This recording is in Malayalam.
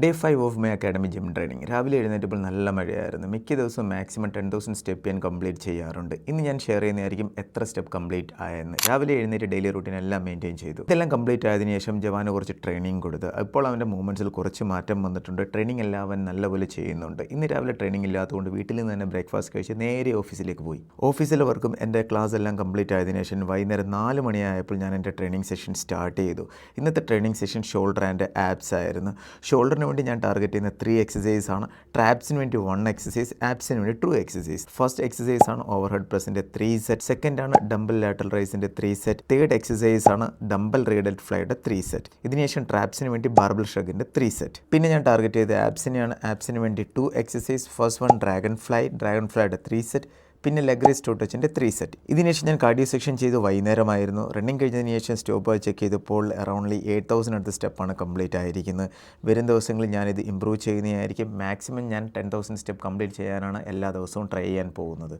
Day 5 of my academy gym training. രാവിലെ എഴുന്നേറ്റപ്പോൾ നല്ല മഴയായിരുന്നു. മിക്ക ദിവസവും മാക്സിമം 10,000 സ്റ്റെപ്പ് ഞാൻ കംപ്ലീറ്റ് ചെയ്യാറുണ്ട്. ഇന്ന് ഞാൻ ഷെയർ ചെയ്യുന്നതായിരിക്കും എത്ര സ്റ്റെപ്പ് കംപ്ലീറ്റ് ആയെന്ന്. രാവിലെ എഴുന്നേറ്റ് ഡെയിലി റൂട്ടീൻ എല്ലാം മെയിൻറ്റെയിൻ ചെയ്തു. ഇതെല്ലാം കംപ്ലീറ്റ് ആയതിനു ശേഷം ജവാന് കുറച്ച് ട്രെയിനിങ് കൊടുത്തു. ഇപ്പോൾ അവൻ്റെ മൂവ്മെൻറ്റ്സിൽ കുറച്ച് മാറ്റം വന്നിട്ടുണ്ട്. ട്രെയിനിങ് എല്ലാം അവൻ നല്ലപോലെ ചെയ്യുന്നുണ്ട്. ഇന്ന് രാവിലെ ട്രെയിനിങ് ഇല്ലാത്തതുകൊണ്ട് വീട്ടിൽ നിന്ന് തന്നെ ബ്രേക്ക്ഫാസ്റ്റ് കഴിച്ച് നേരെ ഓഫീസിലേക്ക് പോയി. ഓഫീസിലെ വർക്കും എൻ്റെ ക്ലാസ് എല്ലാം കംപ്ലീറ്റ് ആയതിനു ശേഷം വൈകുന്നേരം 4 മണിയായപ്പോൾ ഞാൻ എൻ്റെ ട്രെയിനിങ് സെഷൻ സ്റ്റാർട്ട് ചെയ്തു. ഇന്നത്തെ training session shoulder and abs ആയിരുന്നു. ഷോൾഡറിന് വേണ്ടി ഞാൻ ടാർഗറ്റ് ചെയ്യുന്ന 3 എക്സസൈസ് ആണ്. ട്രാപ്സിന് വേണ്ടി 1 എക്സസൈസ്, ആബ്സിന് വേണ്ടി 2 എക്സസൈസ്. ഫസ്റ്റ് എക്സസൈസ് ആണ് ഓവർഹെഡ് പ്രസിൻ്റെ 3 സെറ്റ്. സെക്കൻഡ് ആണ് ഡംബൽ ലാറ്ററൽ റൈസിൻ്റെ 3 സെറ്റ്. തേർഡ് എക്സസൈസ് ആണ് ഡംബൽ റേഡൽ ഫ്ലൈയുടെ 3 സെറ്റ്. ഇതിനുശേഷം ട്രാപ്സിന് വേണ്ടി ബാർബൽ ഷ്രഗിൻ്റെ 3 സെറ്റ്. പിന്നെ ഞാൻ ടാർഗറ്റ് ചെയ്ത ആബ്സിനെയാണ്. ആബ്സിന് വേണ്ടി 2 എക്സസൈസ്. ഫസ്റ്റ് വൺ ഡ്രാഗൺ ഫ്ലൈയുടെ 3 സെറ്റ്. പിന്നെ ലെഗ് റൈസ് ടു ടച്ചിൻ്റെ 3 സെറ്റ്. ഇതിനുശേഷം ഞാൻ കാർഡിയോ സെക്ഷൻ ചെയ്ത് വൈകുന്നേരമായിരുന്നു. റണ്ണിങ് കഴിഞ്ഞതിന് ശേഷം സ്റ്റോപ്പ് ചെക്ക് ചെയ്തപ്പോൾ അറൗണ്ട്ലി 8,000 അടുത്ത സ്റ്റെപ്പാണ് കംപ്ലീറ്റ് ആയിരിക്കുന്നത്. വരും ദിവസങ്ങളിൽ ഞാനിത് ഇമ്പ്രൂവ് ചെയ്യുന്നതായിരിക്കും. മാക്സിമം ഞാൻ 10,000 സ്റ്റെപ്പ് കംപ്ലീറ്റ് ചെയ്യാനാണ് എല്ലാ ദിവസവും ട്രൈ ചെയ്യാൻ പോകുന്നത്.